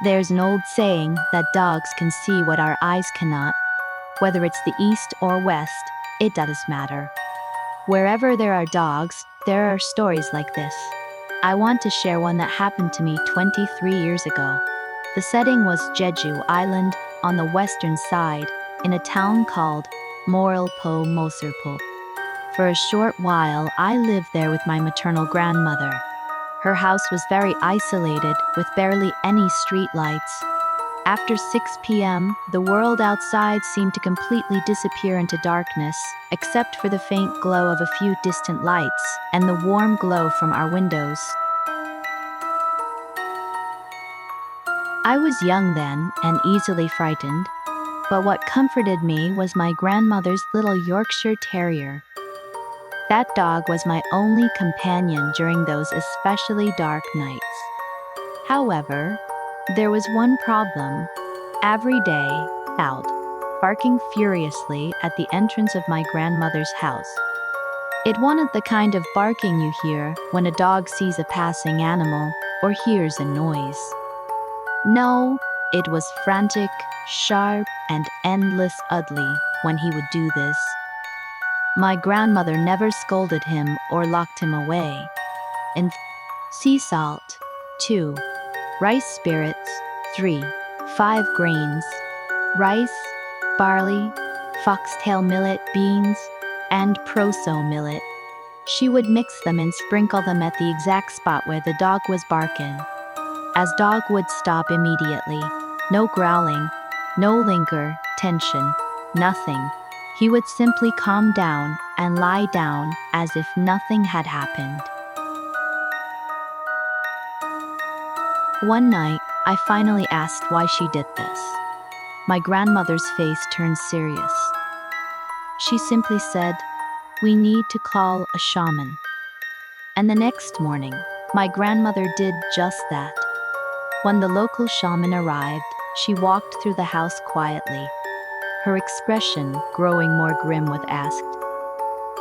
There's an old saying that dogs can see what our eyes cannot. Whether it's the east or west, it doesn't matter. Wherever there are dogs, there are stories like this. I want to share one that happened to me 23 years ago. The setting was Jeju Island on the western side, in a town called Moralpo Moserpo. For a short while, I lived there with my maternal grandmother. Her house was very isolated, with barely any street lights. After 6 p.m., the world outside seemed to completely disappear into darkness, except for the faint glow of a few distant lights and the warm glow from our windows. I was young then and easily frightened, but what comforted me was my grandmother's little Yorkshire Terrier. That dog was my only companion during those especially dark nights. However, there was one problem. Every day, out, barking furiously at the entrance of my grandmother's house. It wasn't the kind of barking you hear when a dog sees a passing animal or hears a noise. No, it was frantic, sharp, and endless ugly when he would do this. My grandmother never scolded him or locked him away. And sea salt, 2. Rice spirits, 3. 5 grains, rice, barley, foxtail millet beans, and proso millet. She would mix them and sprinkle them at the exact spot where the dog was barking. As dog would stop immediately. No growling, no linger, tension, nothing. He would simply calm down and lie down as if nothing had happened. One night, I finally asked why she did this. My grandmother's face turned serious. She simply said, "We need to call a shaman." And the next morning, my grandmother did just that. When the local shaman arrived, she walked through the house quietly, her expression growing more grim with asked,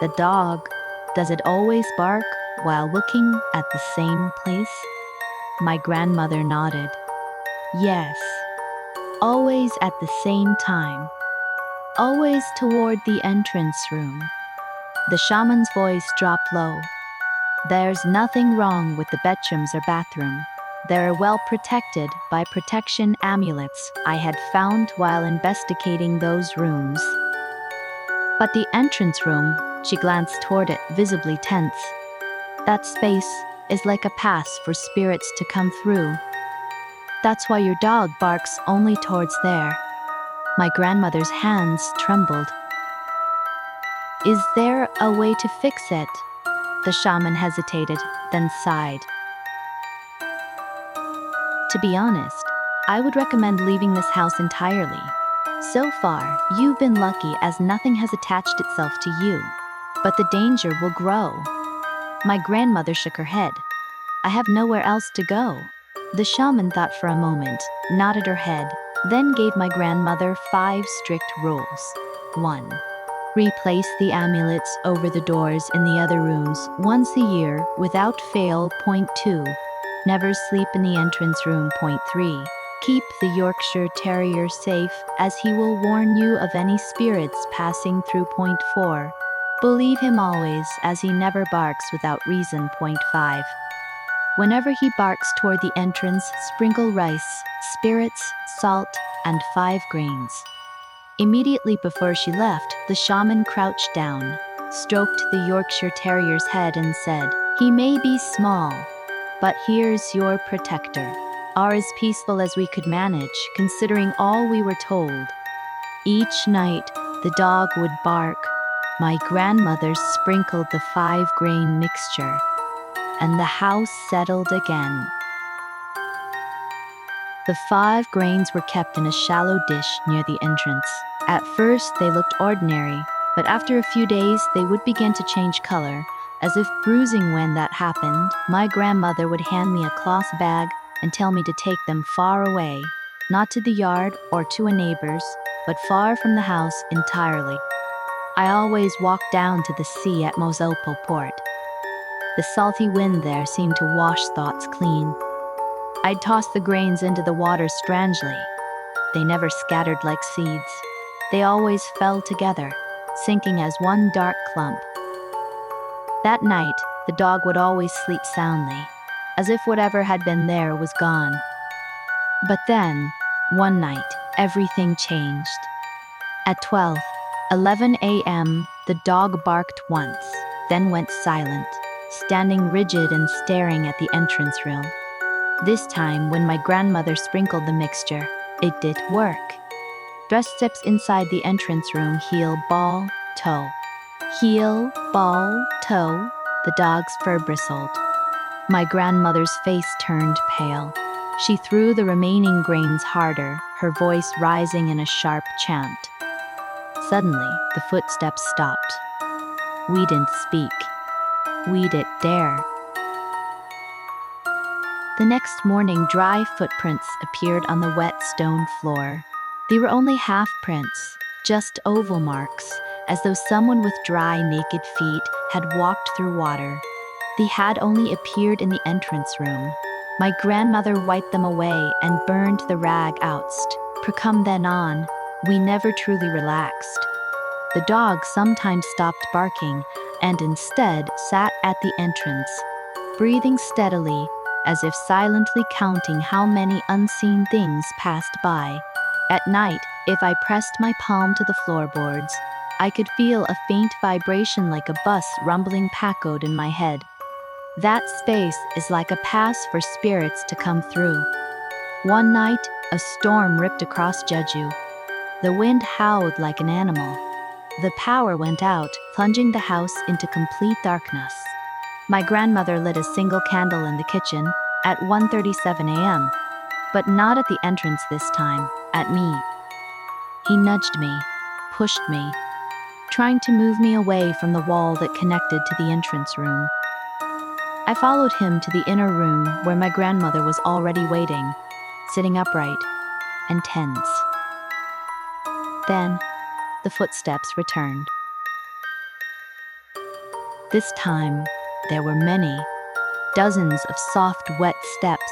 "The dog, does it always bark while looking at the same place?" My grandmother nodded. "Yes, always at the same time. Always toward the entrance room." The shaman's voice dropped low. "There's nothing wrong with the bedrooms or bathroom. They're well protected by protection amulets I had found while investigating those rooms. But the entrance room," she glanced toward it, visibly tense. "That space is like a pass for spirits to come through. That's why your dog barks only towards there." My grandmother's hands trembled. "Is there a way to fix it?" The shaman hesitated, then sighed. "To be honest, I would recommend leaving this house entirely. So far, you've been lucky as nothing has attached itself to you, but the danger will grow." My grandmother shook her head. "I have nowhere else to go." The shaman thought for a moment, nodded her head, then gave my grandmother 5 strict rules. 1. Replace the amulets over the doors in the other rooms once a year without fail. 2. Never sleep in the entrance room. 3. Keep the Yorkshire Terrier safe, as he will warn you of any spirits passing through. 4. Believe him always, as he never barks without reason. 5. Whenever he barks toward the entrance, sprinkle rice, spirits, salt, and 5 grains. Immediately before she left, the shaman crouched down, stroked the Yorkshire Terrier's head and said, "He may be small, but here's your protector." Are as peaceful as we could manage, considering all we were told. Each night, the dog would bark. My grandmother sprinkled the 5-grain mixture, and the house settled again. The 5 grains were kept in a shallow dish near the entrance. At first, they looked ordinary, but after a few days, they would begin to change color, as if bruising. When that happened, my grandmother would hand me a cloth bag and tell me to take them far away, not to the yard or to a neighbor's, but far from the house entirely. I always walked down to the sea at Moselpo Port. The salty wind there seemed to wash thoughts clean. I'd toss the grains into the water strangely. They never scattered like seeds. They always fell together, sinking as one dark clump. That night, the dog would always sleep soundly, as if whatever had been there was gone. But then, one night, everything changed. At 11 a.m., the dog barked once, then went silent, standing rigid and staring at the entrance room. This time, when my grandmother sprinkled the mixture, it did work. Dress steps inside the entrance room, heel, ball, toe. Heel, ball, toe, the dog's fur bristled. My grandmother's face turned pale. She threw the remaining grains harder, her voice rising in a sharp chant. Suddenly, the footsteps stopped. We didn't speak. We didn't dare. The next morning, dry footprints appeared on the wet stone floor. They were only half prints, just oval marks, as though someone with dry, naked feet had walked through water. They had only appeared in the entrance room. My grandmother wiped them away and burned the rag oust. From then on, we never truly relaxed. The dog sometimes stopped barking and instead sat at the entrance, breathing steadily, as if silently counting how many unseen things passed by. At night, if I pressed my palm to the floorboards, I could feel a faint vibration like a bus rumbling packoed in my head. That space is like a pass for spirits to come through. One night, a storm ripped across Jeju. The wind howled like an animal. The power went out, plunging the house into complete darkness. My grandmother lit a single candle in the kitchen at 1:37 a.m., but not at the entrance this time, at me. He nudged me, pushed me, trying to move me away from the wall that connected to the entrance room. I followed him to the inner room where my grandmother was already waiting, sitting upright and tense. Then, the footsteps returned. This time, there were many, dozens of soft, wet steps,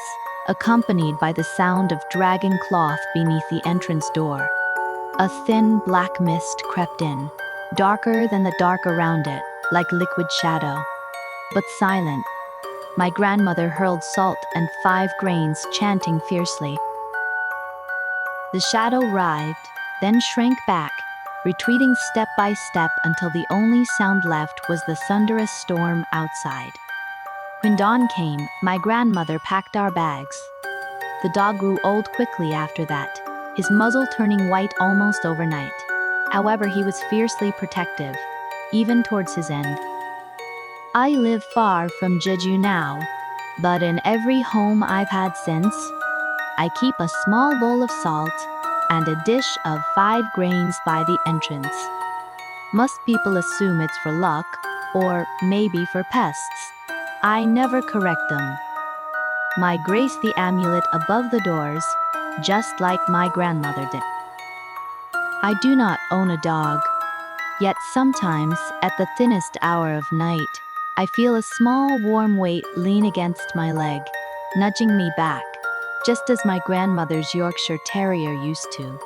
accompanied by the sound of dragging cloth beneath the entrance door. A thin, black mist crept in, darker than the dark around it, like liquid shadow. But silent. My grandmother hurled salt and 5 grains, chanting fiercely. The shadow writhed, then shrank back, retreating step by step until the only sound left was the thunderous storm outside. When dawn came, my grandmother packed our bags. The dog grew old quickly after that, his muzzle turning white almost overnight. However, he was fiercely protective, even towards his end. I live far from Jeju now, but in every home I've had since, I keep a small bowl of salt and a dish of 5 grains by the entrance. Most people assume it's for luck, or maybe for pests. I never correct them. I grace the amulet above the doors, just like my grandmother did. I do not own a dog, yet sometimes, at the thinnest hour of night, I feel a small warm weight lean against my leg, nudging me back, just as my grandmother's Yorkshire Terrier used to.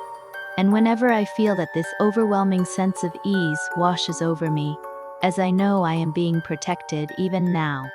And whenever I feel that this overwhelming sense of ease washes over me, as I know I am being protected even now.